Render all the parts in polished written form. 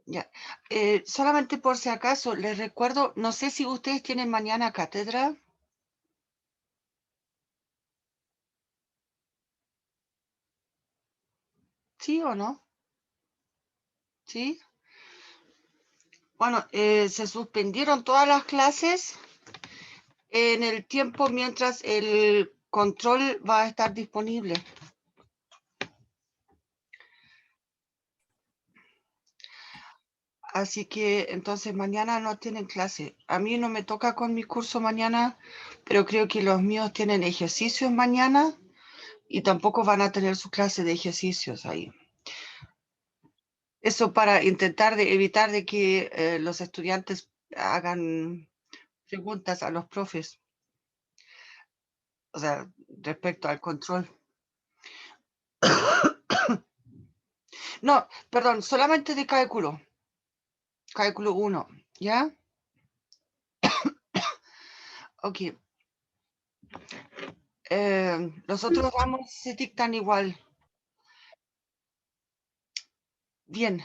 Ya. Solamente por si acaso, les recuerdo, no sé si ustedes tienen mañana cátedra. ¿Sí o no? ¿Sí? Bueno, se suspendieron todas las clases en el tiempo mientras el control va a estar disponible. Así que entonces mañana no tienen clase. A mí no me toca con mi curso mañana, pero creo que los míos tienen ejercicios mañana y tampoco van a tener su clase de ejercicios ahí. Eso para intentar de evitar de que los estudiantes hagan preguntas a los profes, o sea, respecto al control. No, perdón, solamente de cálculo 1, ¿ya? Ok. Los otros ramos se dictan igual. Bien.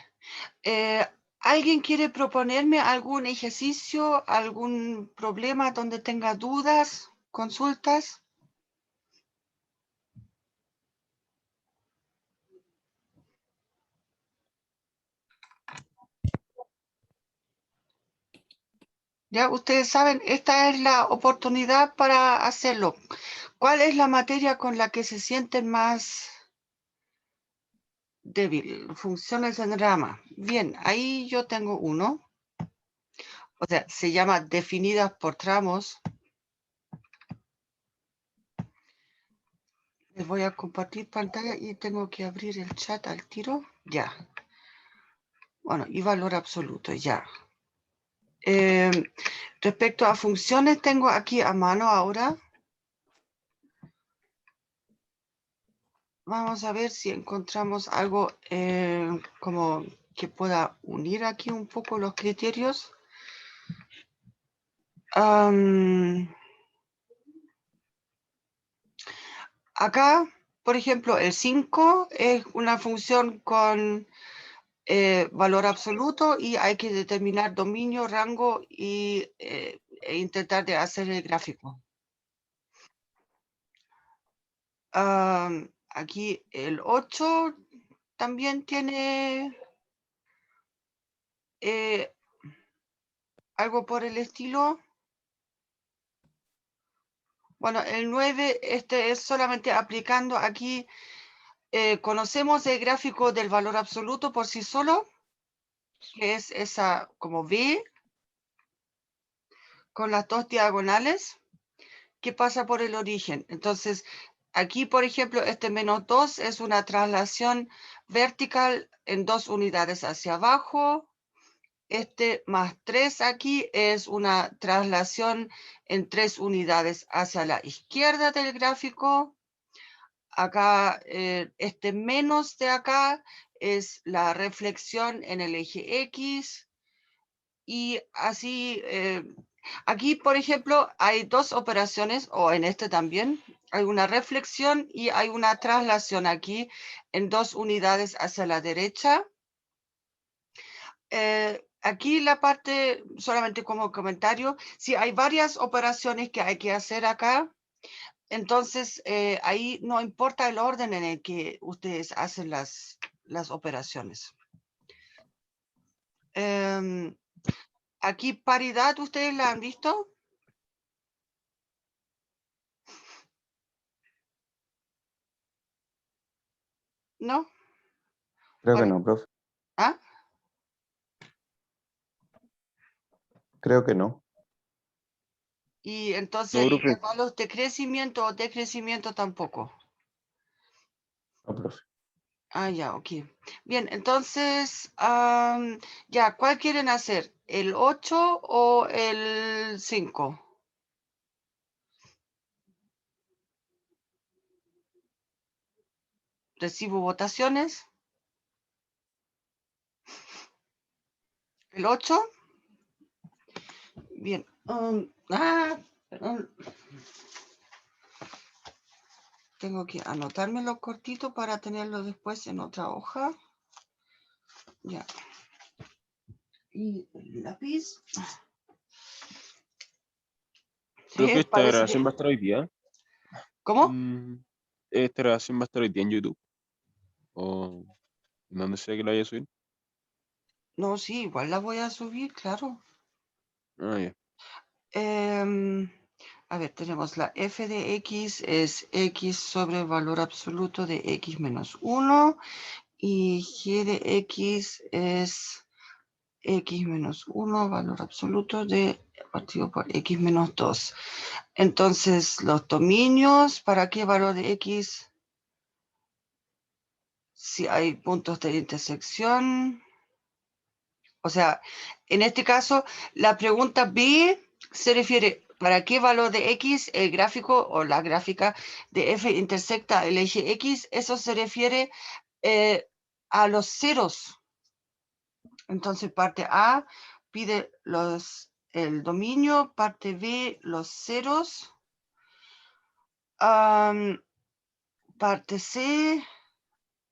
¿Alguien quiere proponerme algún ejercicio, algún problema donde tenga dudas, consultas? Ya ustedes saben, esta es la oportunidad para hacerlo. ¿Cuál es la materia con la que se sienten más débil? Funciones en rama. Bien, ahí yo tengo uno. O sea, se llama definidas por tramos. Les voy a compartir pantalla y tengo que abrir el chat al tiro. Ya. Bueno, y valor absoluto, ya. Respecto a funciones, tengo aquí a mano ahora. Vamos a ver si encontramos algo como que pueda unir aquí un poco los criterios. Acá, por ejemplo, el 5 es una función con valor absoluto y hay que determinar dominio, rango e intentar de hacer el gráfico. Aquí el 8 también tiene algo por el estilo. Bueno, el 9, este es solamente aplicando aquí. Conocemos el gráfico del valor absoluto por sí solo, que es esa como V con las dos diagonales que pasa por el origen. Entonces, aquí, por ejemplo, este -2 es una traslación vertical en 2 unidades hacia abajo. Este +3 aquí es una traslación en 3 unidades hacia la izquierda del gráfico. Acá, este menos de acá es la reflexión en el eje X. Y así, aquí, por ejemplo, hay dos operaciones, o en este también, hay una reflexión y hay una traslación aquí en 2 unidades hacia la derecha. Aquí la parte, solamente como comentario, si hay varias operaciones que hay que hacer acá, entonces ahí no importa el orden en el que ustedes hacen las operaciones. Aquí paridad, ¿ustedes la han visto? ¿No? Creo que Bueno, no, profe. ¿ah? Creo que no. Y entonces No, profe. intervalos de crecimiento o decrecimiento tampoco. No, profe. Ah, ya, ok. Bien, entonces, ya, ¿cuál quieren hacer? ¿El 8 o el 5? Recibo votaciones. ¿El 8? Bien. Perdón. Tengo que anotármelo cortito para tenerlo después en otra hoja. Ya. Y el lápiz. Profe, Sí, esta parece grabación que... va a estar hoy día. ¿Cómo? Esta grabación va a estar hoy día en YouTube. O donde sea que la vaya a subir. No, sí, igual la voy a subir, claro. Ah, ya. A ver, tenemos la f de x es x sobre el valor absoluto de x menos 1 y g de x es x menos 1, valor absoluto de partido por x menos 2. Entonces, los dominios, ¿para qué valor de x? Si hay puntos de intersección. O sea, en este caso, la pregunta B se refiere ¿para qué valor de x el gráfico o la gráfica de f intersecta el eje x? Eso se refiere a los ceros. Entonces, parte A pide el dominio, parte B los ceros. Parte C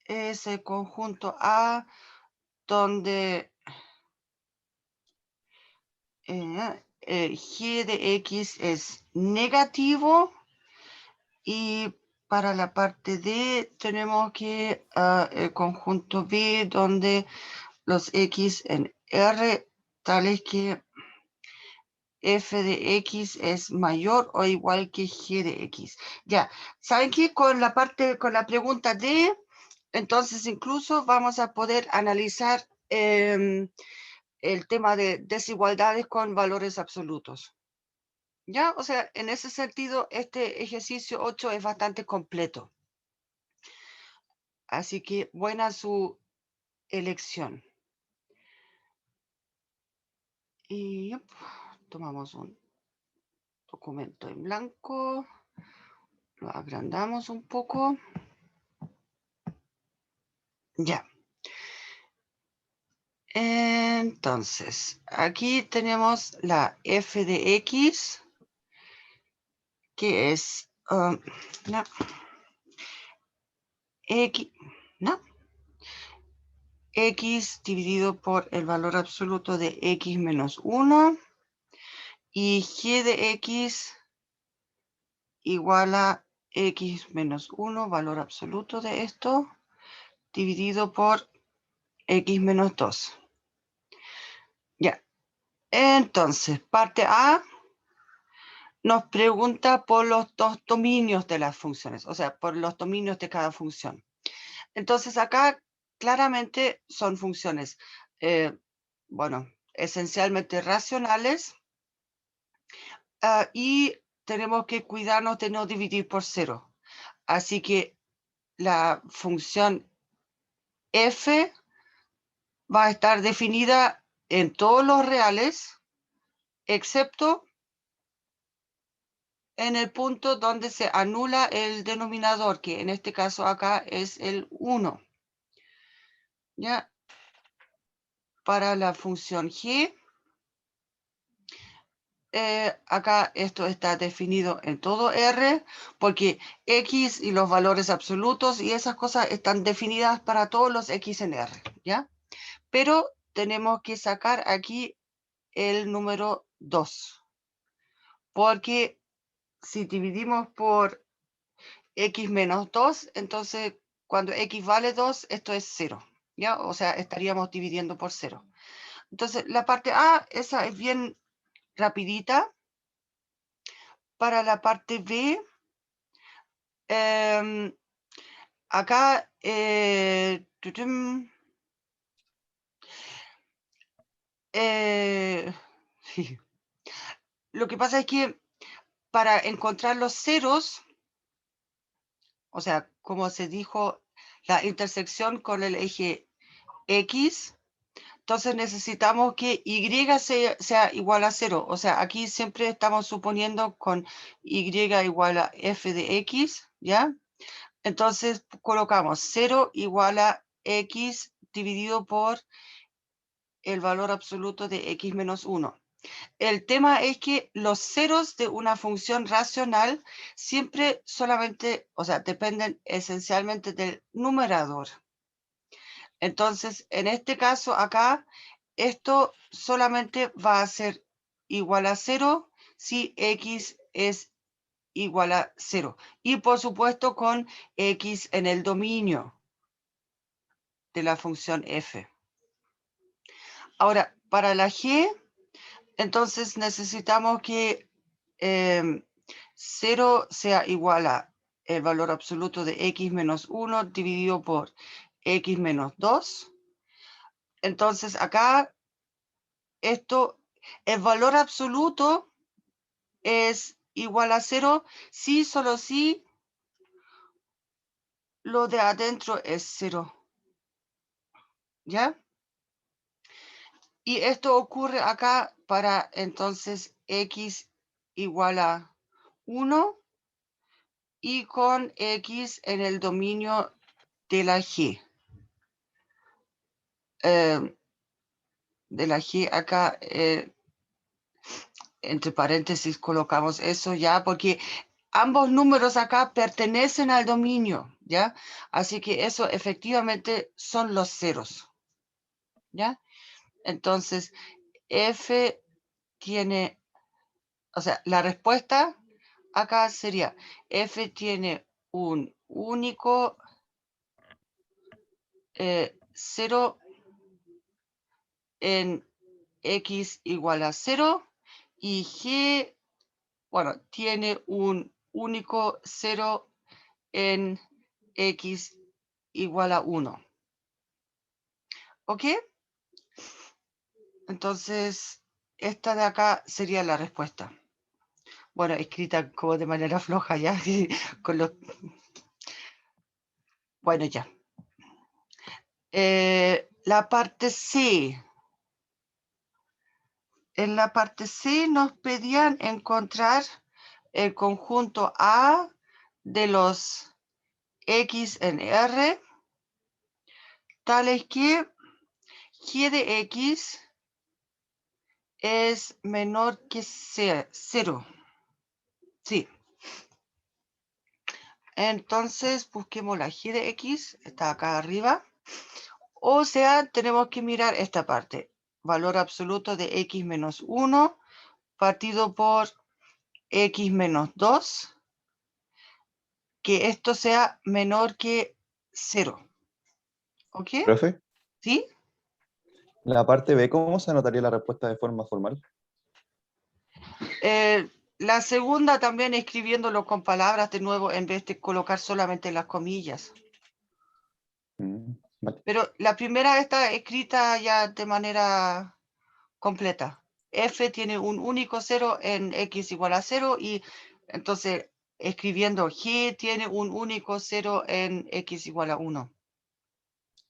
es el conjunto A donde g de x es negativo y para la parte D tenemos que el conjunto B donde los x en R tales que f de x es mayor o igual que g de x. Ya, ¿saben qué? Con la pregunta D, entonces incluso vamos a poder analizar el tema de desigualdades con valores absolutos. ¿Ya? O sea, en ese sentido, este ejercicio 8 es bastante completo. Así que buena su elección. Y tomamos un documento en blanco, lo agrandamos un poco. Ya. Entonces, aquí tenemos la f de x, que es no, x, no, x dividido por el valor absoluto de x menos 1 y g de x igual a x menos 1, valor absoluto de esto, dividido por x menos 2. Ya. Entonces, parte A nos pregunta por los dos dominios de las funciones, o sea, por los dominios de cada función. Entonces, acá claramente son funciones, bueno, esencialmente racionales, y tenemos que cuidarnos de no dividir por cero. Así que la función f va a estar definida en todos los reales, excepto en el punto donde se anula el denominador, que en este caso acá es el 1. ¿Ya? Para la función g, acá esto está definido en todo R, porque x y los valores absolutos y esas cosas están definidas para todos los x en R, ¿ya? Pero tenemos que sacar aquí el número 2, porque si dividimos por x menos 2, entonces cuando x vale 2, esto es 0, ¿ya? O sea, estaríamos dividiendo por 0. Entonces, la parte A, esa es bien rapidita. Para la parte B, acá, sí. Lo que pasa es que para encontrar los ceros, o sea, como se dijo, la intersección con el eje X, entonces necesitamos que Y sea igual a 0. O sea, aquí siempre estamos suponiendo con Y igual a f de X, ¿ya? Entonces colocamos 0 igual a X dividido por el valor absoluto de X menos 1. El tema es que los ceros de una función racional siempre solamente, o sea, dependen esencialmente del numerador. Entonces, en este caso acá, esto solamente va a ser igual a 0 si x es igual a 0. Y por supuesto con x en el dominio de la función f. Ahora, para la g, entonces necesitamos que 0 sea igual a el valor absoluto de x menos 1 dividido por x menos 2. Entonces acá, el valor absoluto es igual a 0 si solo si lo de adentro es 0. ¿Ya? Y esto ocurre acá para entonces x igual a 1 y con x en el dominio de la g. De la g acá, entre paréntesis colocamos eso ya, porque ambos números acá pertenecen al dominio, ¿ya? Así que eso efectivamente son los ceros, ¿ya? Entonces, f tiene, o sea, la respuesta acá sería, f tiene un único 0 en x igual a 0 y g, bueno, tiene un único 0 en x igual a 1. ¿Ok? Entonces, esta de acá sería la respuesta. Bueno, escrita como de manera floja ya, con los... Bueno, ya. La parte C. En la parte C nos pedían encontrar el conjunto A de los X en R, tales que G de X es menor que 0. Sí. Entonces busquemos la G de X, está acá arriba. O sea, tenemos que mirar esta parte. Valor absoluto de X menos 1 partido por X menos 2. Que esto sea menor que 0. ¿Ok? Profe, ¿Sí? la parte B, ¿cómo se anotaría la respuesta de forma formal? La segunda también escribiéndolo con palabras de nuevo en vez de colocar solamente las comillas. Vale. Pero la primera está escrita ya de manera completa. F tiene un único 0 en x igual a 0 y entonces escribiendo G tiene un único 0 en x igual a 1.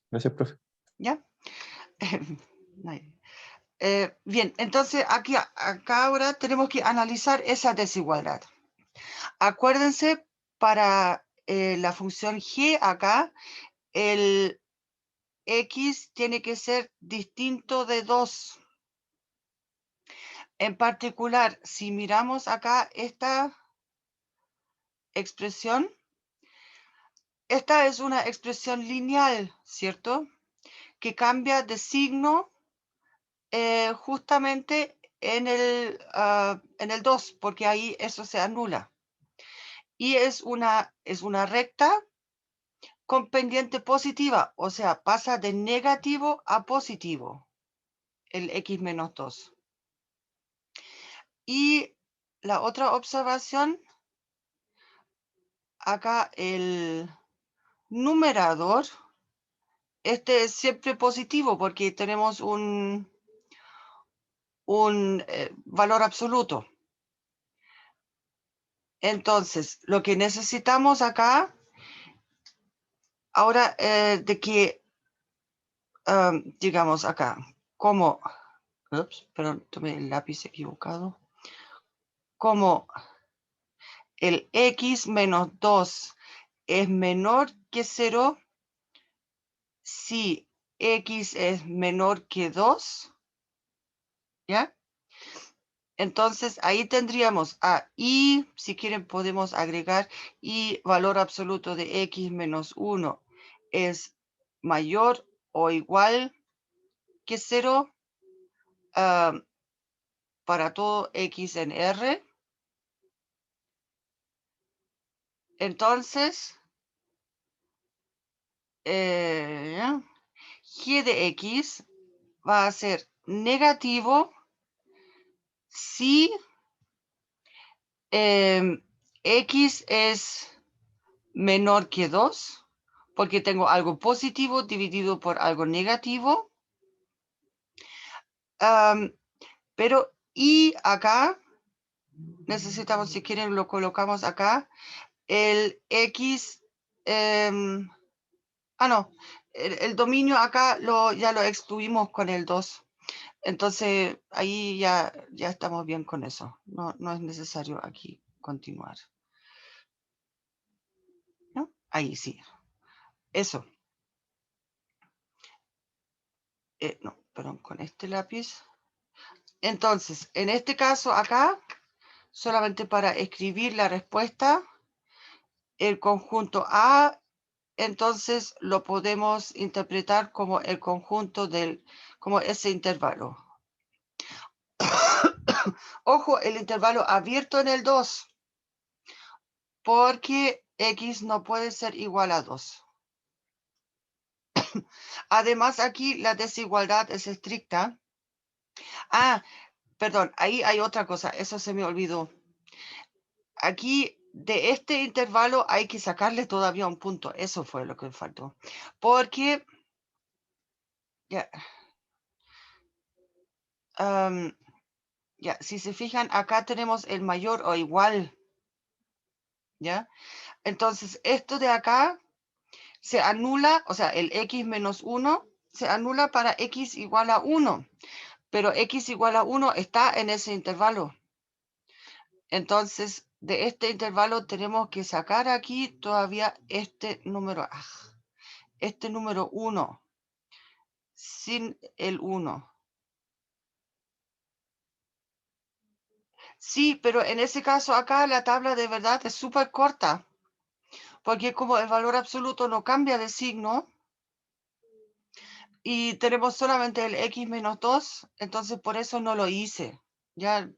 Gracias, profe. ¿Ya? Bien, entonces acá ahora tenemos que analizar esa desigualdad. Acuérdense, para la función g acá, el x tiene que ser distinto de 2. En particular, si miramos acá esta expresión, esta es una expresión lineal, ¿cierto? Que cambia de signo justamente en el 2, porque ahí eso se anula. Y es una recta con pendiente positiva, o sea, pasa de negativo a positivo, el x menos 2. Y la otra observación, acá el numerador, este es siempre positivo porque tenemos un valor absoluto. Entonces, lo que necesitamos acá, ahora de que, digamos acá, como, perdón, tomé el lápiz equivocado, como el x menos 2 es menor que 0 si x es menor que 2, ¿ya? Entonces ahí tendríamos a y, si quieren podemos agregar y valor absoluto de x menos 1 es mayor o igual que 0, para todo X en R. Entonces, G de X va a ser negativo si X es menor que 2, porque tengo algo positivo dividido por algo negativo. Pero y acá, necesitamos, si quieren, lo colocamos acá, el X, no, el dominio acá ya lo excluimos con el 2. Entonces, ahí ya estamos bien con eso. No es necesario aquí continuar. ¿No? Ahí sí. Eso. No, perdón, con este lápiz. Entonces, en este caso acá, solamente para escribir la respuesta, el conjunto A, entonces lo podemos interpretar como el conjunto como ese intervalo. Ojo, el intervalo abierto en el 2, porque X no puede ser igual a 2. Además, aquí la desigualdad es estricta. Perdón, ahí hay otra cosa, eso se me olvidó. Aquí, de este intervalo, hay que sacarle todavía un punto. Eso fue lo que me faltó. Porque, si se fijan, acá tenemos el mayor o igual. ¿Ya? Entonces, esto de acá se anula, o sea, el X menos 1 se anula para X igual a 1. Pero X igual a 1 está en ese intervalo. Entonces, de este intervalo tenemos que sacar aquí todavía este número 1 sin el 1. Sí, pero en ese caso acá la tabla de verdad es súper corta, porque como el valor absoluto no cambia de signo y tenemos solamente el X menos 2, entonces por eso no lo hice. Ya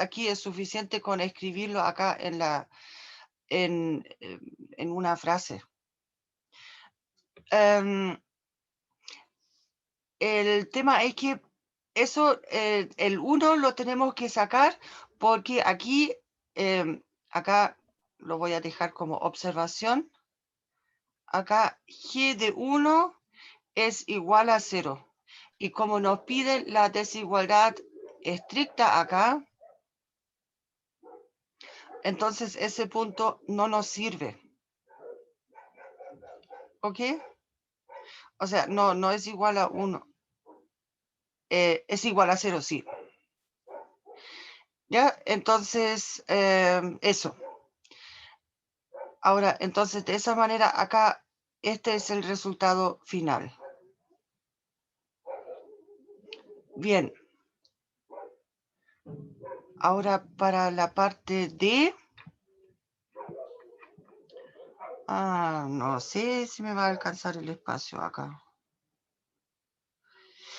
aquí es suficiente con escribirlo acá en una frase. El tema es que eso, el 1 lo tenemos que sacar porque aquí, acá lo voy a dejar como observación. Acá G de 1 es igual a 0. Y como nos pide la desigualdad estricta acá, entonces ese punto no nos sirve. ¿Ok? O sea, no es igual a 1. Es igual a 0, sí. ¿Ya? Entonces, eso. Ahora, entonces, de esa manera, acá, este es el resultado final. Bien. Ahora, para la parte D. No sé si me va a alcanzar el espacio acá.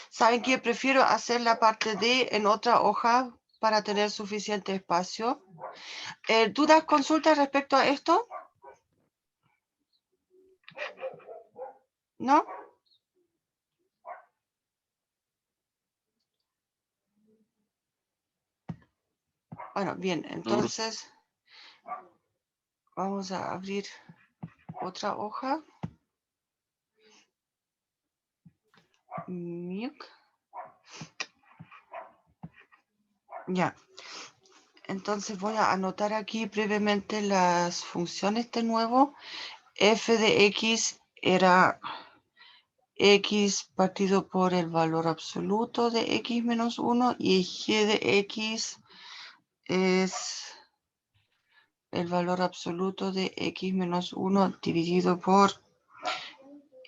¿Saben qué? Prefiero hacer la parte D en otra hoja para tener suficiente espacio. ¿Dudas, consultas respecto a esto? ¿No? Bueno, bien, entonces vamos a abrir otra hoja. Ya. Entonces voy a anotar aquí brevemente las funciones de nuevo. F de X era X partido por el valor absoluto de X menos 1 y G de X es el valor absoluto de X menos 1 dividido por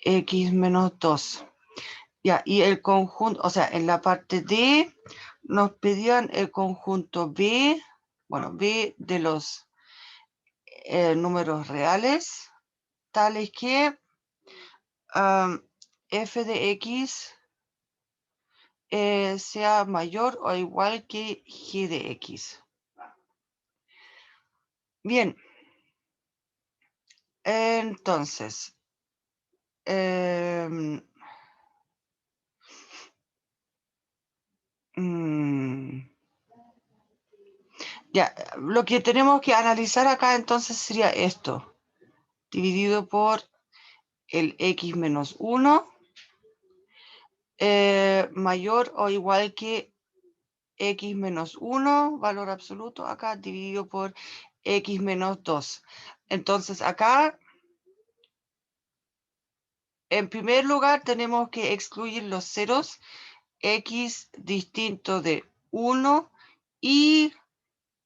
X menos 2. Ya, y el conjunto, o sea, en la parte D nos pedían el conjunto B, bueno, B de los números reales, tales que f de x sea mayor o igual que g de x. Bien. Entonces, ya, lo que tenemos que analizar acá entonces sería esto, dividido por el x menos 1, mayor o igual que x menos 1, valor absoluto acá, dividido por x menos 2. Entonces acá, en primer lugar, tenemos que excluir los ceros, x distinto de 1 y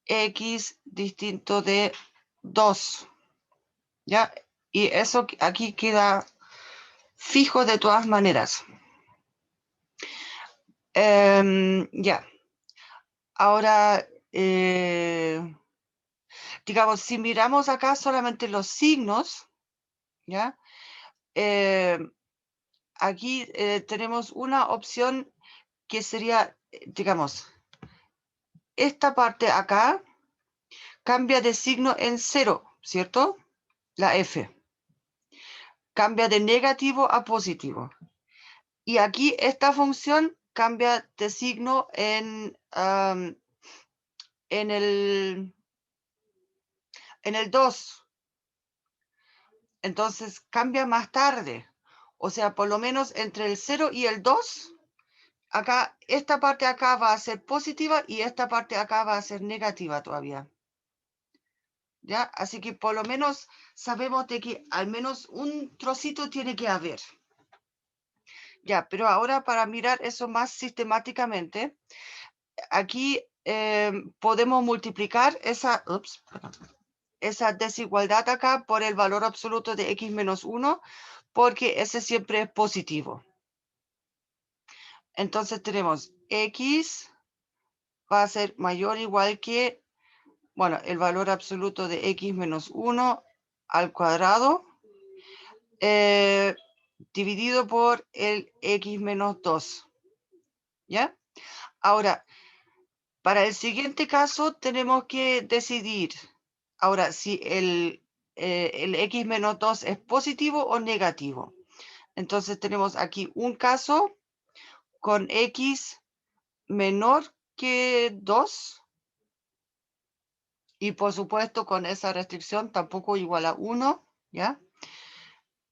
x distinto de 2. ¿Ya? Y eso aquí queda fijo de todas maneras. Ya. Ahora, digamos, si miramos acá solamente los signos, ¿ya? Aquí tenemos una opción que sería, digamos, esta parte acá cambia de signo en 0, ¿cierto? La F. Cambia de negativo a positivo. Y aquí esta función cambia de signo en el 2. Entonces cambia más tarde. O sea, por lo menos entre el 0 y el 2, acá, esta parte acá va a ser positiva y esta parte acá va a ser negativa todavía. ¿Ya? Así que por lo menos sabemos de que al menos un trocito tiene que haber. Ya, pero ahora para mirar eso más sistemáticamente, aquí podemos multiplicar esa desigualdad acá por el valor absoluto de x menos 1, porque ese siempre es positivo. Entonces tenemos x va a ser mayor o igual que, bueno, el valor absoluto de x menos 1 al cuadrado, dividido por el x menos 2. ¿Ya? Ahora, para el siguiente caso tenemos que decidir, ahora, si el x menos 2 es positivo o negativo. Entonces tenemos aquí un caso con x menor que 2 y por supuesto con esa restricción tampoco igual a 1, ¿ya?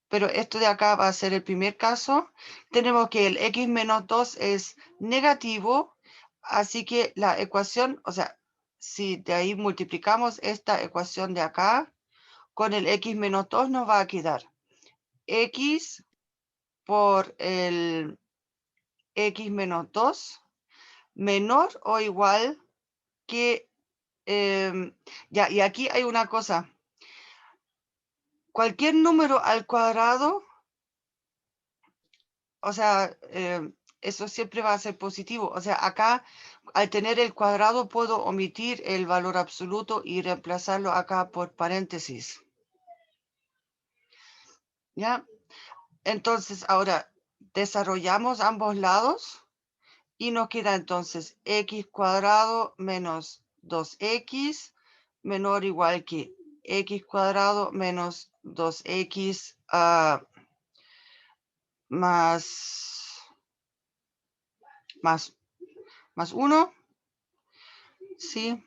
Pero esto de acá va a ser el primer caso. Tenemos que el x menos 2 es negativo, así que la ecuación, o sea, si de ahí multiplicamos esta ecuación de acá, con el x menos 2 nos va a quedar x por el x menos 2 menor o igual que, ya, y aquí hay una cosa. Cualquier número al cuadrado, o sea, eso siempre va a ser positivo. O sea, acá, al tener el cuadrado, puedo omitir el valor absoluto y reemplazarlo acá por paréntesis. ¿Ya? Entonces, ahora, desarrollamos ambos lados y nos queda entonces x cuadrado menos 2x menor o igual que x cuadrado menos 2x más 1, ¿sí?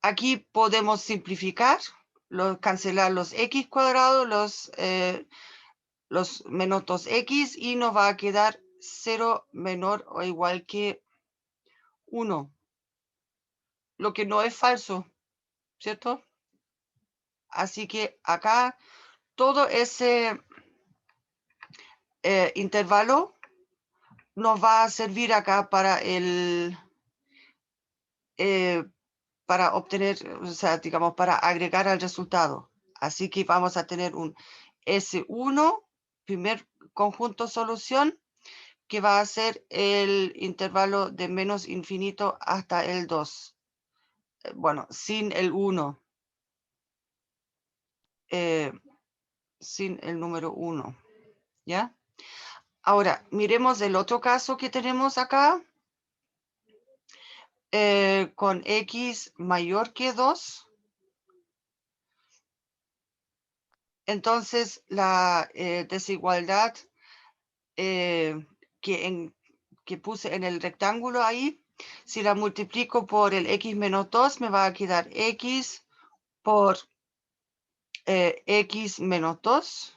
Aquí podemos simplificar, cancelar los x cuadrados, los menos 2x y nos va a quedar 0 menor o igual que 1, lo que no es falso, ¿cierto? Así que acá todo ese intervalo nos va a servir acá para para obtener, o sea, digamos, para agregar al resultado. Así que vamos a tener un S1, primer conjunto solución, que va a ser el intervalo de menos infinito hasta el 2. Bueno, sin el 1. Sin el número 1. ¿Ya? Ahora, miremos el otro caso que tenemos acá. Con x mayor que 2. Entonces, la desigualdad que puse en el rectángulo ahí, si la multiplico por el x menos 2, me va a quedar x por x menos 2.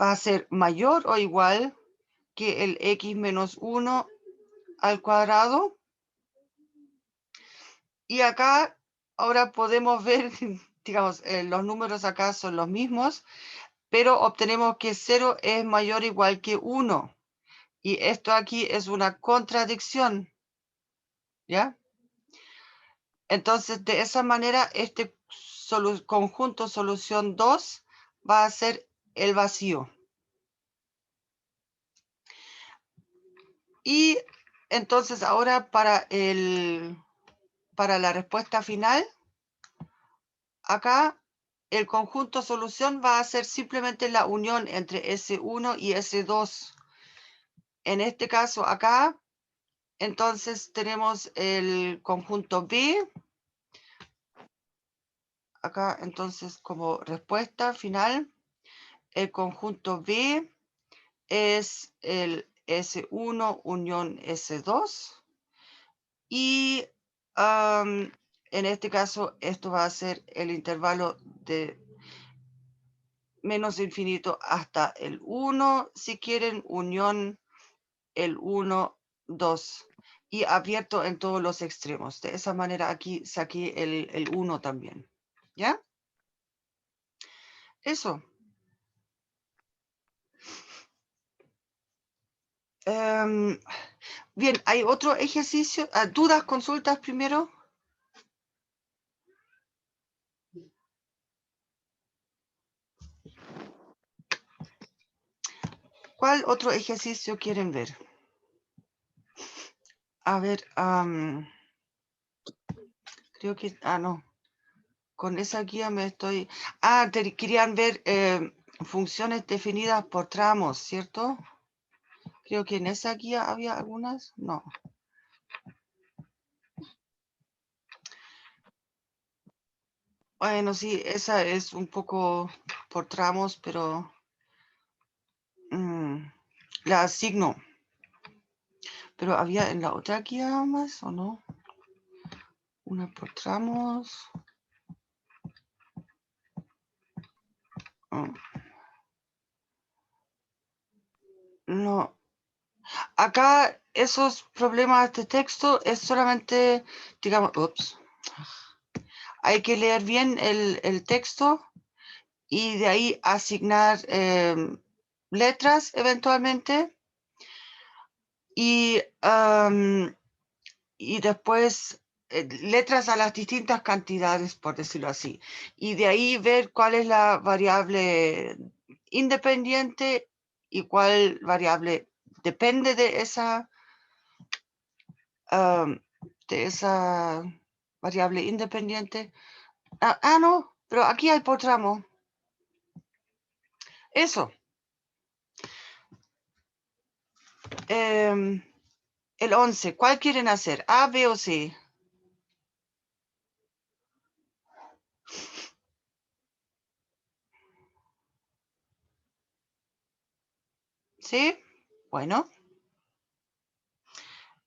Va a ser mayor o igual que el x menos 1 al cuadrado. Y acá ahora podemos ver, digamos, los números acá son los mismos, pero obtenemos que 0 es mayor o igual que 1. Y esto aquí es una contradicción, ¿ya? Entonces, de esa manera, este conjunto solución 2 va a ser el vacío. Y entonces ahora para la respuesta final, acá el conjunto solución va a ser simplemente la unión entre S1 y S2. En este caso acá, entonces tenemos el conjunto B. Acá entonces como respuesta final, el conjunto B es el S1 unión S2. Y en este caso, esto va a ser el intervalo de menos infinito hasta el 1, si quieren, unión el 1, 2, y abierto en todos los extremos. De esa manera aquí saqué el 1 también. ¿Ya? Eso. Bien, hay otro ejercicio. ¿Dudas, consultas primero? ¿Cuál otro ejercicio quieren ver? A ver, creo que, no, con esa guía me estoy, querían ver funciones definidas por tramos, ¿cierto? Creo que en esa guía había algunas, no. Bueno, sí, esa es un poco por tramos, pero la asigno. Pero había en la otra guía más, ¿o no? Una por tramos. No. Acá esos problemas de texto es solamente, digamos, hay que leer bien el texto y de ahí asignar letras eventualmente y después letras a las distintas cantidades, por decirlo así. Y de ahí ver cuál es la variable independiente y cuál variable depende de esa variable independiente. No, pero aquí hay por tramo. Eso. El 11, ¿cuál quieren hacer? ¿A, B o C? ¿Sí? Bueno.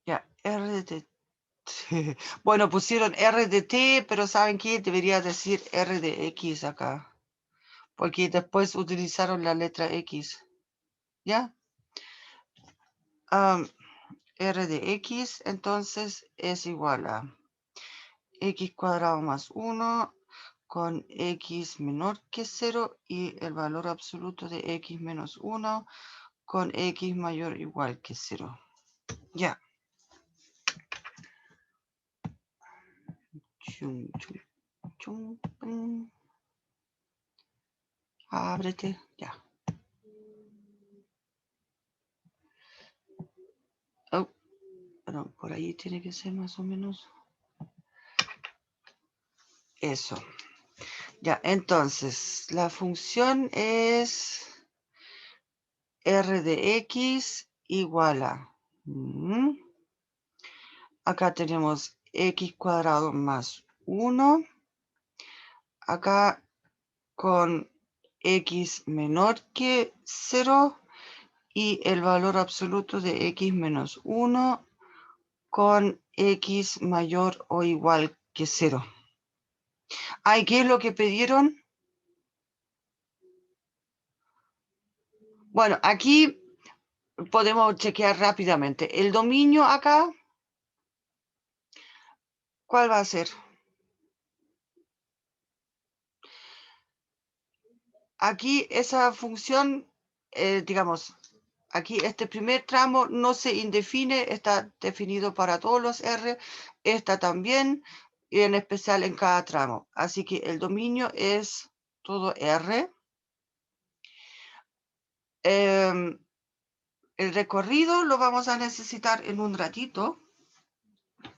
Ya, R de T. Bueno, pusieron R de T, pero ¿saben qué? Debería decir R de X acá. Porque después utilizaron la letra X. ¿Ya? R de X, entonces, es igual a X cuadrado más 1 con X menor que 0 y el valor absoluto de X menos 1 con X mayor o igual que 0. Ya. Chum, chum, chum, ábrete, ya. Oh, perdón, por ahí tiene que ser más o menos. Eso. Ya, entonces, la función es R de X igual a... Acá tenemos X cuadrado más 1. Acá con X menor que 0 y el valor absoluto de X menos 1 con X mayor o igual que 0. Ay, ¿qué es lo que pidieron? Bueno, aquí podemos chequear rápidamente. El dominio acá, ¿cuál va a ser? Aquí esa función, digamos, aquí este primer tramo no se indefine, está definido para todos los R, esta también, y en especial en cada tramo. Así que el dominio es todo R. El recorrido lo vamos a necesitar en un ratito,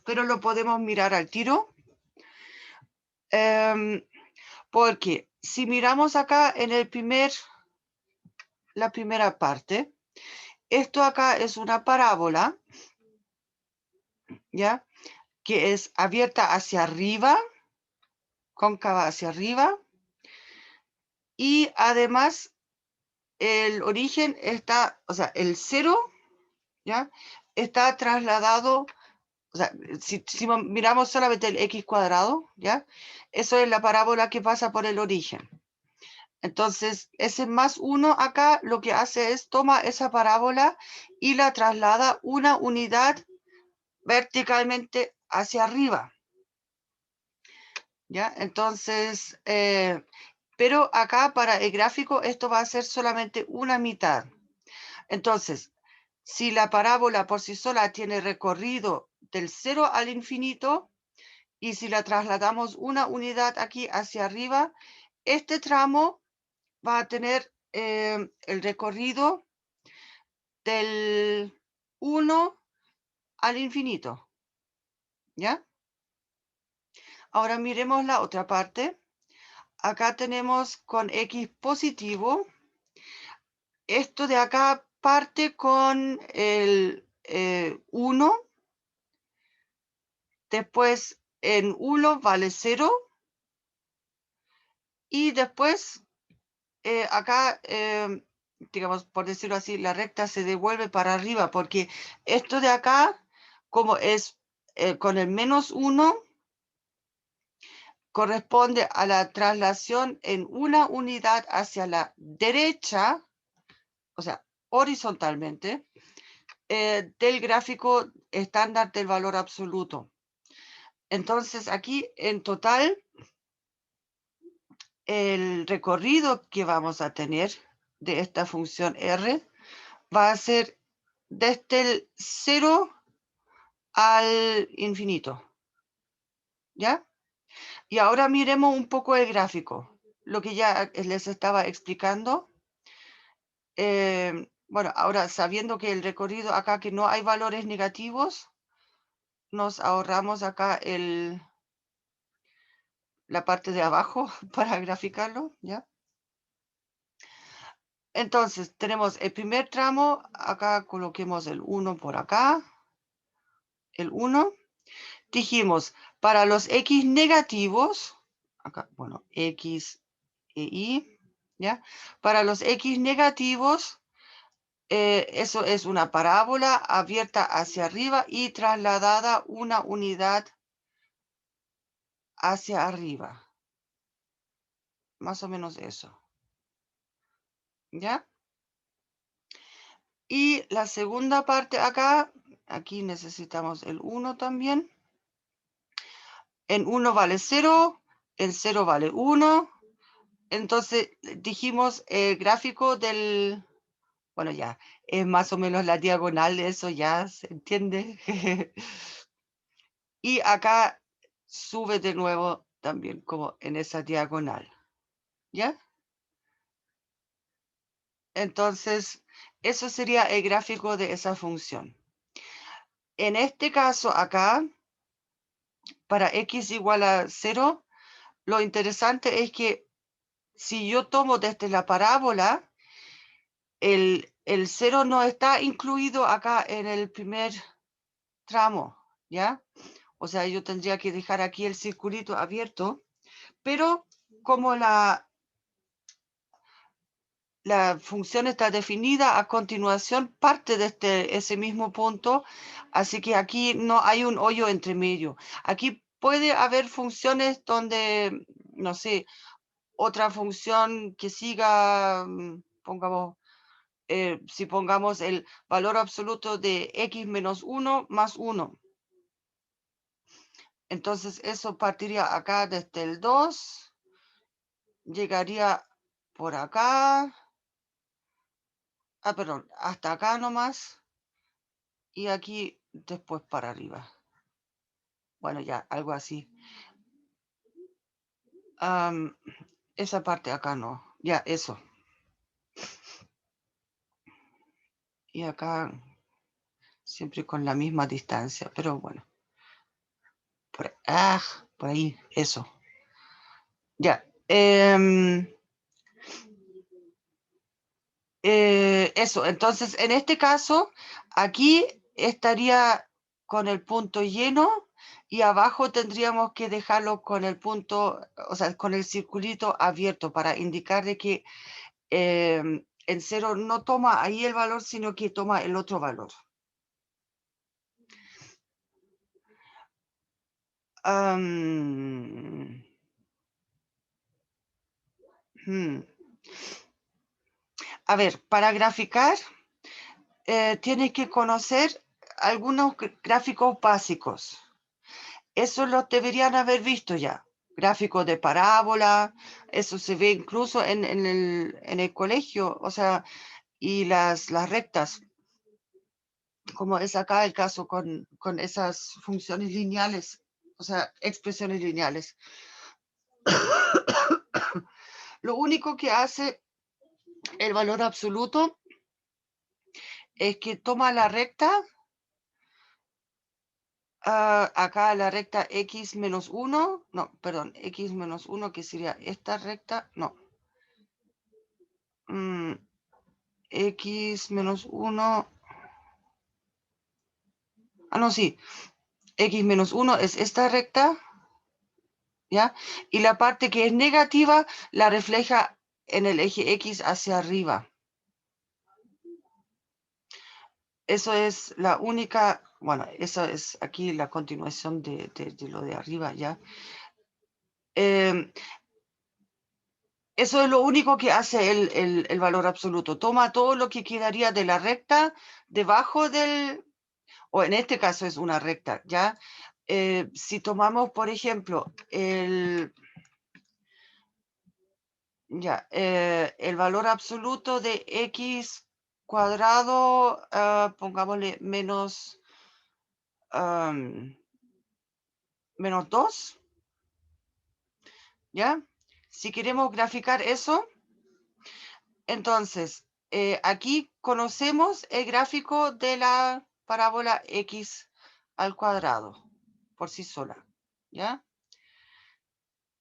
pero lo podemos mirar al tiro. Porque si miramos acá en la primera parte, esto acá es una parábola, ¿ya? Que es abierta hacia arriba, cóncava hacia arriba, y además el origen está, o sea, el 0, ¿ya? Está trasladado, o sea, si miramos solamente el X cuadrado, ¿ya? Eso es la parábola que pasa por el origen. Entonces, ese más 1 acá lo que hace es toma esa parábola y la traslada una unidad verticalmente hacia arriba. ¿Ya? Entonces, pero acá para el gráfico esto va a ser solamente una mitad. Entonces, si la parábola por sí sola tiene recorrido del 0 al infinito, y si la trasladamos una unidad aquí hacia arriba, este tramo va a tener el recorrido del 1 al infinito. ¿Ya? Ahora miremos la otra parte. Acá tenemos con X positivo. Esto de acá parte con el 1. Después en 1 vale 0. Y después acá, digamos, por decirlo así, la recta se devuelve para arriba, porque esto de acá, como es con el menos 1, corresponde a la traslación en una unidad hacia la derecha, o sea, horizontalmente, del gráfico estándar del valor absoluto. Entonces, aquí en total, el recorrido que vamos a tener de esta función R va a ser desde el 0 al infinito. ¿Ya? Y ahora miremos un poco el gráfico, lo que ya les estaba explicando. Bueno, ahora sabiendo que el recorrido acá, que no hay valores negativos, nos ahorramos acá la parte de abajo para graficarlo, ¿ya? Entonces, tenemos el primer tramo, acá coloquemos el 1 por acá, el 1. Dijimos, para los X negativos, acá, bueno, X e Y, ¿ya? Para los X negativos, eso es una parábola abierta hacia arriba y trasladada una unidad hacia arriba. Más o menos eso. ¿Ya? Y la segunda parte acá, aquí necesitamos el 1 también. En 1 vale 0, en 0 vale 1. Entonces dijimos el gráfico del... Bueno, ya, es más o menos la diagonal de eso, ya se entiende. Y acá sube de nuevo también como en esa diagonal. ¿Ya? Entonces, eso sería el gráfico de esa función. En este caso acá, para x igual a 0, lo interesante es que si yo tomo desde la parábola, el el 0 no está incluido acá en el primer tramo, ¿ya? O sea, yo tendría que dejar aquí el circulito abierto, pero como la función está definida, a continuación parte de ese mismo punto, así que aquí no hay un hoyo entre medio. Aquí puede haber funciones donde, no sé, otra función que siga, pongamos, si pongamos el valor absoluto de x menos 1 más 1. Entonces eso partiría acá desde el 2, llegaría por acá, perdón, hasta acá nomás, y aquí después para arriba. Bueno, ya, algo así. Esa parte acá no, ya, eso. Y acá siempre con la misma distancia, pero bueno. Por ahí, eso. Ya. Eso, entonces en este caso, aquí estaría con el punto lleno y abajo tendríamos que dejarlo con el punto, o sea, con el circulito abierto para indicar de que en 0 no toma ahí el valor, sino que toma el otro valor. A ver, para graficar, tienes que conocer algunos gráficos básicos. Eso los deberían haber visto ya. Gráficos de parábola, eso se ve incluso en el colegio, o sea, y las rectas, como es acá el caso con esas funciones lineales, o sea, expresiones lineales. Lo único que hace el valor absoluto es que toma la recta, acá la recta x menos 1, no, perdón, x menos 1, que sería esta recta, no. X menos 1, no, sí, x menos 1 es esta recta, ¿ya? Y la parte que es negativa la refleja en el eje X hacia arriba. Eso es la única, bueno, eso es aquí la continuación de lo de arriba, ¿ya? Eso es lo único que hace el valor absoluto. Toma todo lo que quedaría de la recta debajo del, o en este caso es una recta, ¿ya? Si tomamos, por ejemplo, el valor absoluto de x cuadrado, pongámosle menos 2, ¿ya? Si queremos graficar eso, entonces aquí conocemos el gráfico de la parábola x al cuadrado por sí sola, ¿ya?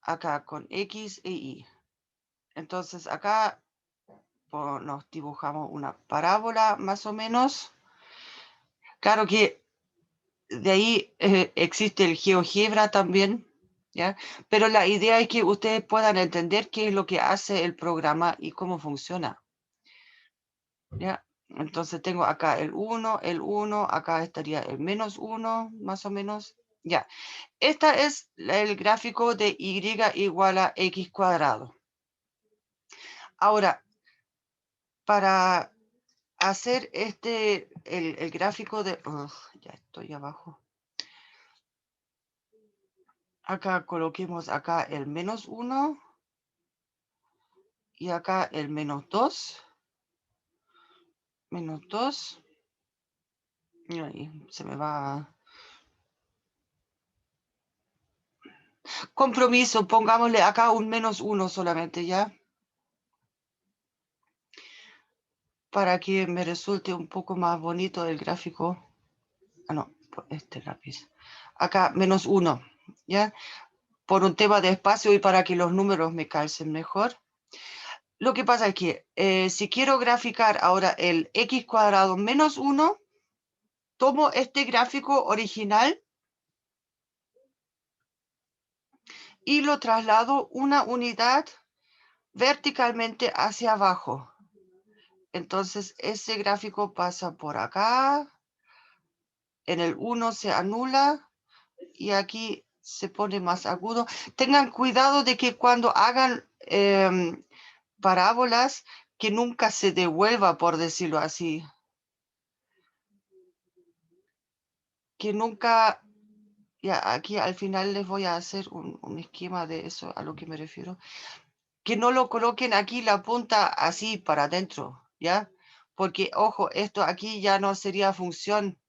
Acá con x e y. Entonces acá nos dibujamos una parábola más o menos. Claro que de ahí existe el GeoGebra también, ¿ya? Pero la idea es que ustedes puedan entender qué es lo que hace el programa y cómo funciona, ¿ya? Entonces tengo acá el 1, acá estaría el menos 1, más o menos, ya. Este es el gráfico de y igual a x cuadrado. Ahora, para hacer el gráfico de, ya estoy abajo. Acá coloquemos acá el menos 1 y acá el menos 2. Menos 2. Y ahí se me va. Compromiso, pongámosle acá un menos 1 solamente, ¿ya? Para que me resulte un poco más bonito el gráfico. No, por este lápiz. Acá menos 1, ¿ya? Por un tema de espacio y para que los números me calcen mejor. Lo que pasa es que si quiero graficar ahora el x cuadrado menos 1, tomo este gráfico original y lo traslado una unidad verticalmente hacia abajo. Entonces ese gráfico pasa por acá, en el 1 se anula y aquí se pone más agudo. Tengan cuidado de que cuando hagan parábolas, que nunca se devuelva, por decirlo así. Que nunca, ya aquí al final les voy a hacer un esquema de eso, a lo que me refiero. Que no lo coloquen aquí la punta así para adentro, ¿ya? Porque, ojo, esto aquí ya no sería función.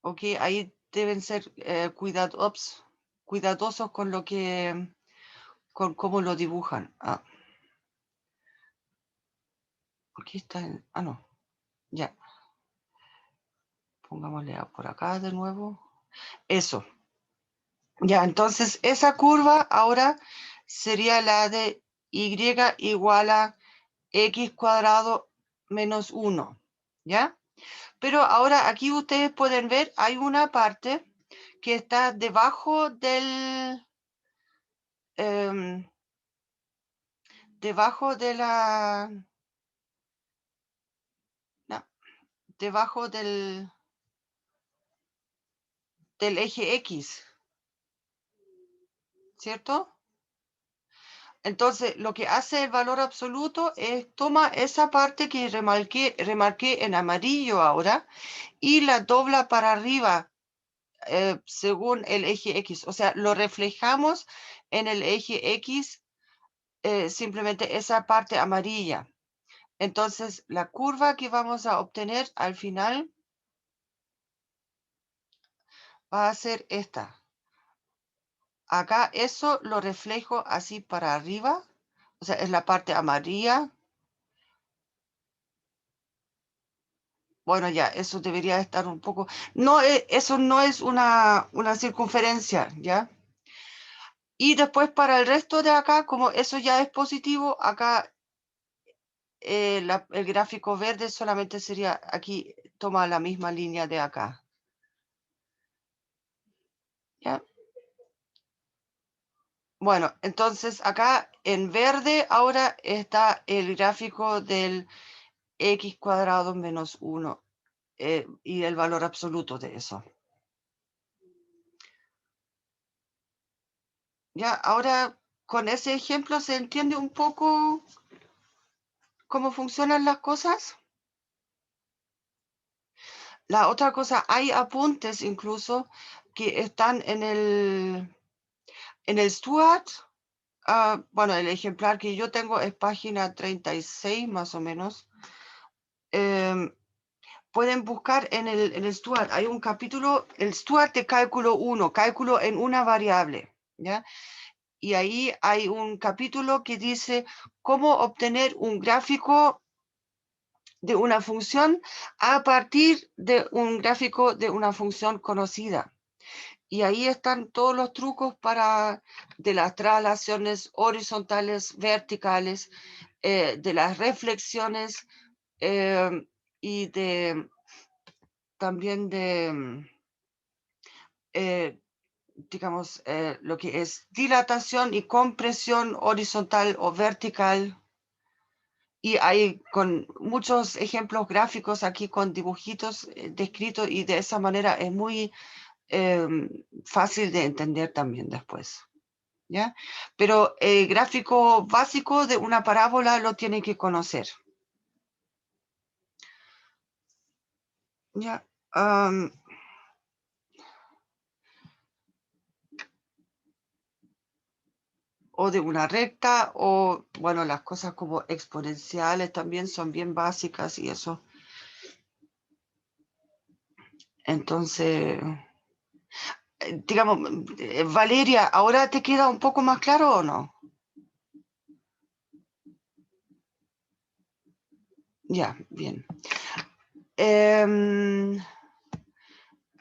Ok, ahí deben ser cuidadosos con lo que, con cómo lo dibujan. Ah, aquí está, no, ya. Pongámosle por acá de nuevo. Eso. Ya, entonces esa curva ahora sería la de y igual a x cuadrado menos 1, ¿ya? Pero ahora aquí ustedes pueden ver, hay una parte que está debajo del, debajo de la, no, debajo del eje X, ¿cierto? Entonces, lo que hace el valor absoluto es toma esa parte que remarqué en amarillo ahora y la dobla para arriba según el eje X. O sea, lo reflejamos en el eje X, simplemente esa parte amarilla. Entonces, la curva que vamos a obtener al final va a ser esta. Acá eso lo reflejo así para arriba. O sea, es la parte amarilla. Bueno, ya, eso debería estar un poco... No, eso no es una circunferencia, ¿ya? Y después para el resto de acá, como eso ya es positivo, acá el gráfico verde solamente sería aquí, toma la misma línea de acá. ¿Ya? Bueno, entonces acá en verde ahora está el gráfico del x cuadrado menos 1 y el valor absoluto de eso. Ya, ahora con ese ejemplo se entiende un poco cómo funcionan las cosas. La otra cosa, hay apuntes incluso que están en el Stuart. Bueno, el ejemplar que yo tengo es página 36 más o menos. Pueden buscar en el Stuart, hay un capítulo, el Stuart de cálculo 1, cálculo en una variable, ¿ya? Y ahí hay un capítulo que dice cómo obtener un gráfico de una función a partir de un gráfico de una función conocida. Y ahí están todos los trucos de las traslaciones horizontales, verticales, de las reflexiones y también de, digamos, lo que es dilatación y compresión horizontal o vertical. Y hay con muchos ejemplos gráficos aquí con dibujitos descritos y de esa manera es muy fácil de entender también después. ¿Ya? Pero el gráfico básico de una parábola lo tienen que conocer. ¿Ya? O de una recta, o bueno, las cosas como exponenciales también son bien básicas y eso. Entonces, digamos, Valeria, ¿ahora te queda un poco más claro o no? Ya, bien.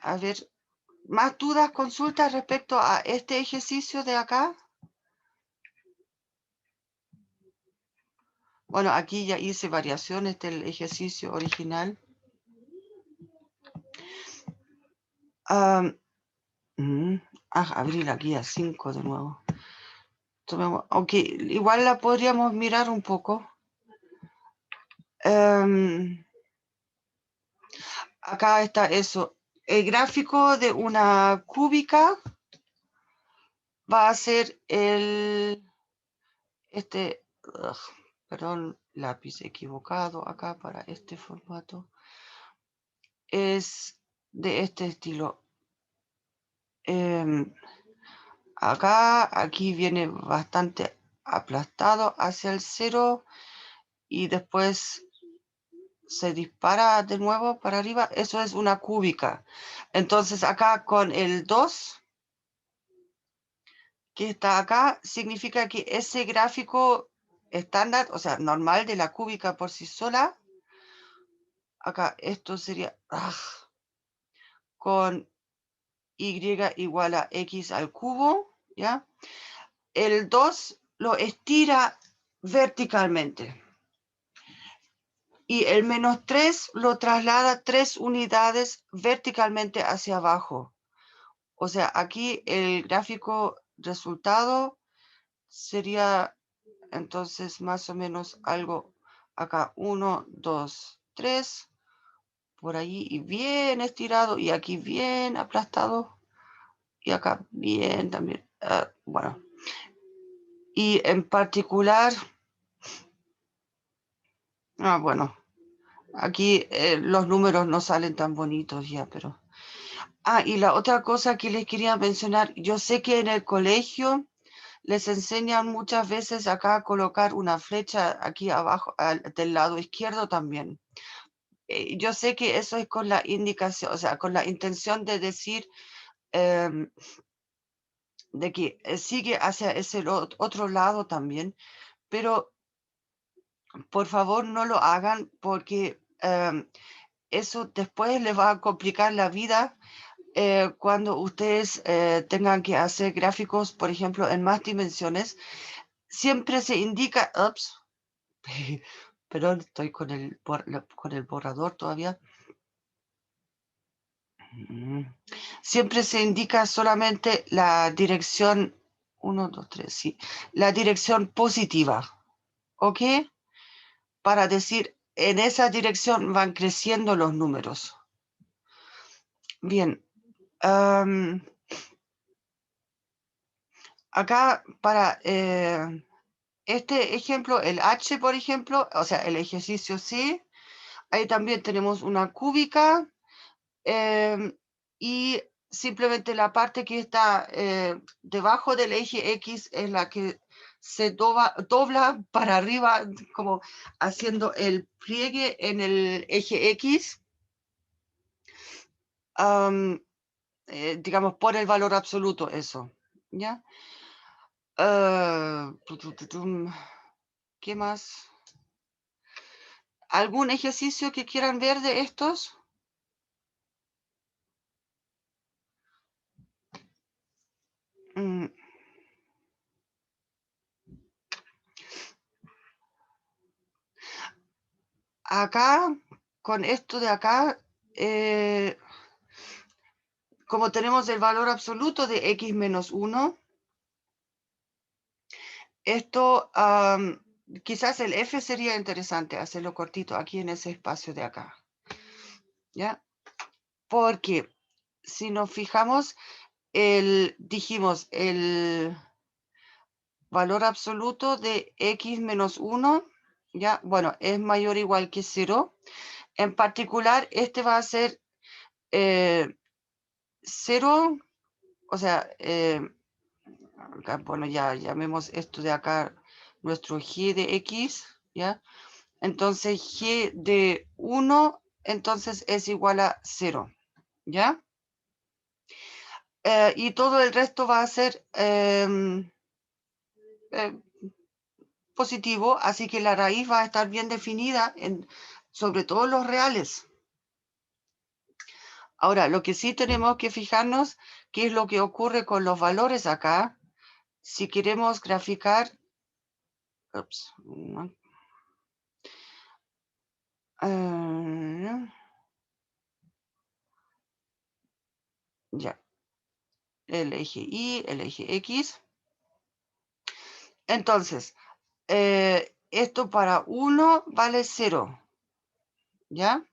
A ver, ¿más dudas, consultas respecto a este ejercicio de acá? Bueno, aquí ya hice variaciones del ejercicio original. Abrí la guía 5 de nuevo. Ok, igual la podríamos mirar un poco. Acá está eso. El gráfico de una cúbica va a ser perdón, lápiz equivocado acá para este formato. Es de este estilo. Aquí viene bastante aplastado hacia el 0 y después se dispara de nuevo para arriba. Eso es una cúbica. Entonces acá con el 2 que está acá, significa que ese gráfico estándar, o sea, normal de la cúbica por sí sola, acá esto sería con y igual a x al cubo, ¿ya? El 2 lo estira verticalmente. Y el menos 3 lo traslada 3 unidades verticalmente hacia abajo. O sea, aquí el gráfico resultado sería entonces más o menos algo acá, 1, 2, 3, por ahí y bien estirado, y aquí bien aplastado, y acá bien también. Bueno, y en particular, bueno, aquí los números no salen tan bonitos ya, pero... y la otra cosa que les quería mencionar, yo sé que en el colegio les enseñan muchas veces acá a colocar una flecha aquí abajo, del lado izquierdo también. Yo sé que eso es con la indicación, o sea, con la intención de decir de que sigue hacia ese otro lado también, pero por favor no lo hagan porque eso después les va a complicar la vida cuando ustedes tengan que hacer gráficos, por ejemplo, en más dimensiones. Siempre se indica, perdón, estoy con el borrador todavía. Siempre se indica solamente la dirección 1, 2, 3, sí, la dirección positiva, ¿ok? Para decir, en esa dirección van creciendo los números. Bien. Acá para este ejemplo, el H, por ejemplo, o sea, el ejercicio C, ahí también tenemos una cúbica y simplemente la parte que está debajo del eje X es la que se dobla para arriba, como haciendo el pliegue en el eje X, digamos, por el valor absoluto, eso, ¿ya? ¿Qué más? ¿Algún ejercicio que quieran ver de estos? Acá, con esto de acá, como tenemos el valor absoluto de x menos 1, esto, quizás el f sería interesante hacerlo cortito aquí en ese espacio de acá. ¿Ya? Porque si nos fijamos, dijimos el valor absoluto de x menos 1, ¿ya? Bueno, es mayor o igual que 0. En particular, este va a ser 0, o sea, acá, bueno, ya llamemos esto de acá nuestro g de x, ¿ya? Entonces, g de 1, entonces es igual a 0, ¿ya? Y todo el resto va a ser positivo, así que la raíz va a estar bien definida, sobre todo los reales. Ahora, lo que sí tenemos que fijarnos, qué es lo que ocurre con los valores acá. Si queremos graficar, Ya. El eje Y, el eje X. Entonces, esto para 1 vale 0. ¿Ya?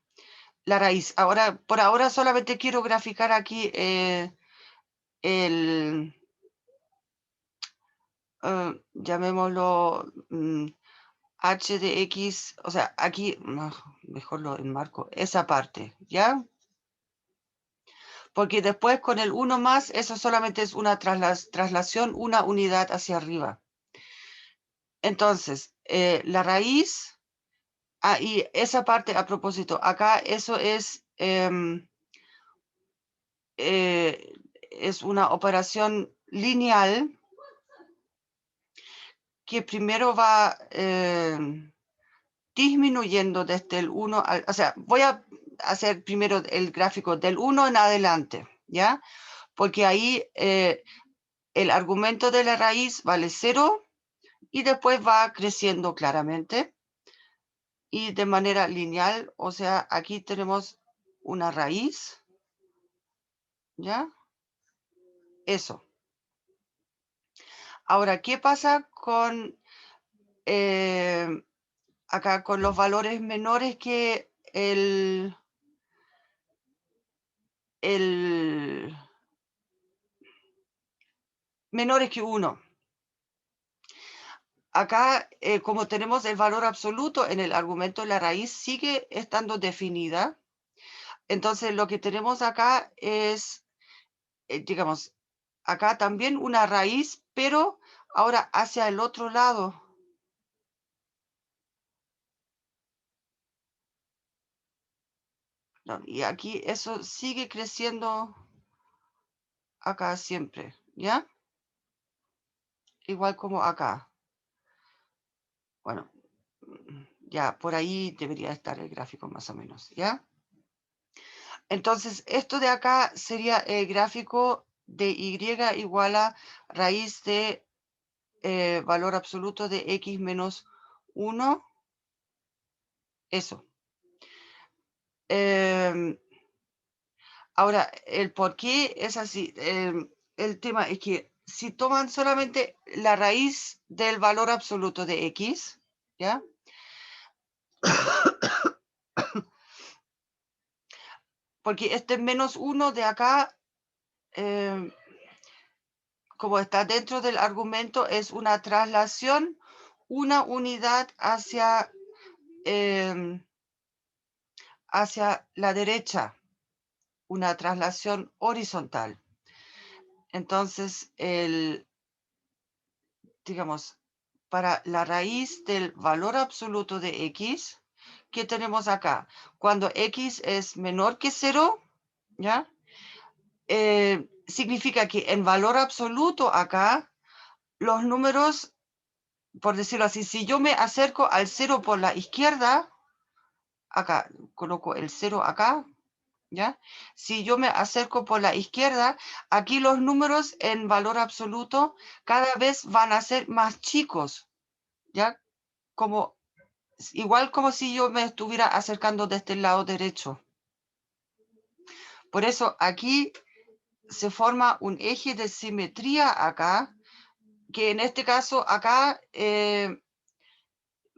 La raíz. Ahora, por ahora solamente quiero graficar aquí el, llamémoslo h de x, o sea, aquí, mejor lo enmarco, esa parte, ¿ya? Porque después con el 1 más, eso solamente es una traslación, una unidad hacia arriba. Entonces, la raíz, y esa parte a propósito, acá eso es una operación lineal que primero va disminuyendo desde el 1 al... O sea, voy a hacer primero el gráfico del 1 en adelante, ¿ya? Porque ahí el argumento de la raíz vale 0 y después va creciendo claramente y de manera lineal. O sea, aquí tenemos una raíz, ¿ya? Eso. Ahora, ¿qué pasa con acá con los valores menores que el menores que 1? Acá, como tenemos el valor absoluto en el argumento, la raíz sigue estando definida. Entonces, lo que tenemos acá es, digamos, acá también una raíz, pero ahora hacia el otro lado. No, y aquí eso sigue creciendo acá siempre, ¿ya? Igual como acá. Bueno, ya por ahí debería estar el gráfico más o menos, ¿ya? Entonces, esto de acá sería el gráfico de y igual a raíz de valor absoluto de x menos 1. Eso. Ahora, el por qué es así. El tema es que si toman solamente la raíz del valor absoluto de x, ¿ya? Porque este menos 1 de acá, como está dentro del argumento, es una traslación, una unidad hacia la derecha, una traslación horizontal. Entonces, digamos, para la raíz del valor absoluto de x, ¿qué tenemos acá? Cuando x es menor que 0, ¿ya? Significa que en valor absoluto acá, los números, por decirlo así, si yo me acerco al 0 por la izquierda, acá, coloco el 0 acá, ¿ya? Si yo me acerco por la izquierda, aquí los números en valor absoluto cada vez van a ser más chicos, ¿ya? Igual como si yo me estuviera acercando desde el lado derecho. Por eso aquí se forma un eje de simetría acá, que en este caso acá,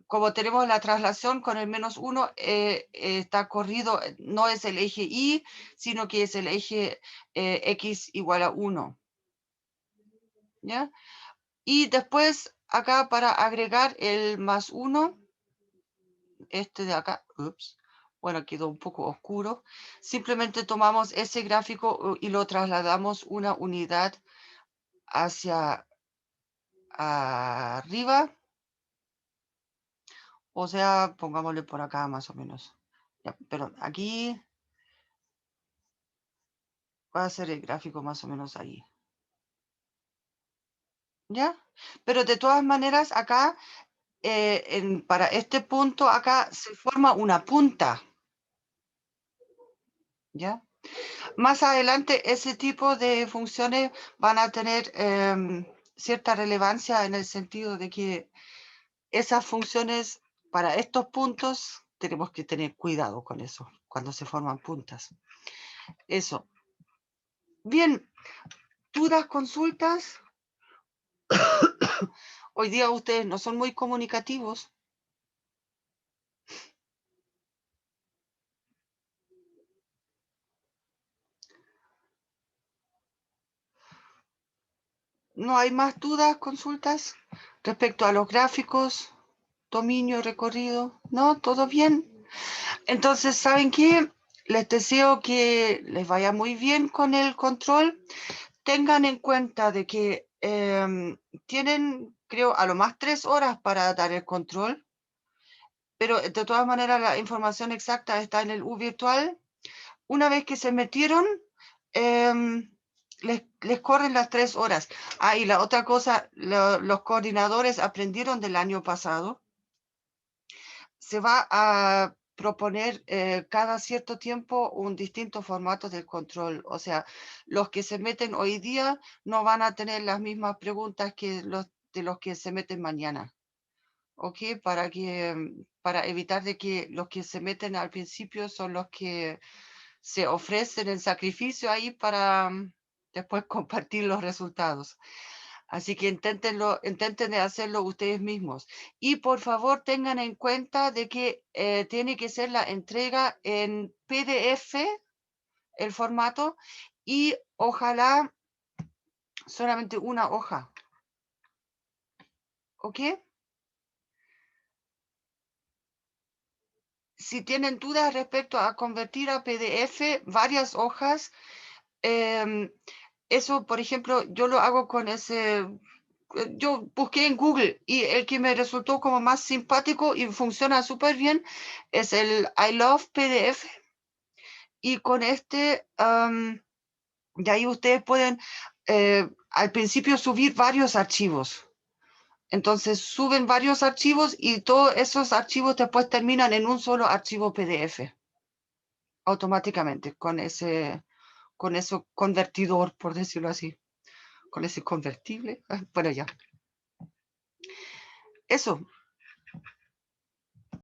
como tenemos la traslación con el menos 1, está corrido, no es el eje Y, sino que es el eje X igual a 1. ¿Ya? Y después acá para agregar el más 1, este de acá, bueno, quedó un poco oscuro, simplemente tomamos ese gráfico y lo trasladamos una unidad hacia arriba, o sea, pongámosle por acá más o menos. Ya, pero aquí va a ser el gráfico más o menos ahí. ¿Ya? Pero de todas maneras acá, para este punto acá se forma una punta. ¿Ya? Más adelante ese tipo de funciones van a tener cierta relevancia en el sentido de que esas funciones para estos puntos tenemos que tener cuidado con eso, cuando se forman puntas. Eso. Bien, ¿dudas, consultas? Hoy día ustedes no son muy comunicativos. ¿No hay más dudas, consultas respecto a los gráficos, dominio, recorrido? ¿No? ¿Todo bien? Entonces, ¿saben qué? Les deseo que les vaya muy bien con el control. Tengan en cuenta de que tienen, creo, a lo más 3 horas para dar el control, pero de todas maneras la información exacta está en el U virtual. Una vez que se metieron, les corren las 3 horas. Ah, y la otra cosa, los coordinadores aprendieron del año pasado. Se va a proponer cada cierto tiempo un distinto formato del control. O sea, los que se meten hoy día no van a tener las mismas preguntas que los que se meten mañana. ¿Ok? Para evitar de que los que se meten al principio son los que se ofrecen el sacrificio ahí para después compartir los resultados. Así que intenten de hacerlo ustedes mismos. Y por favor tengan en cuenta de que tiene que ser la entrega en PDF, el formato, y ojalá solamente una hoja. ¿Ok? Si tienen dudas respecto a convertir a PDF varias hojas, eso, por ejemplo, yo lo hago con ese, yo busqué en Google y el que me resultó como más simpático y funciona súper bien es el I Love PDF. Y con este, de ahí ustedes pueden al principio subir varios archivos. Entonces suben varios archivos y todos esos archivos después terminan en un solo archivo PDF. Automáticamente, con ese convertidor, por decirlo así. Con ese convertible. Bueno, ya. Eso.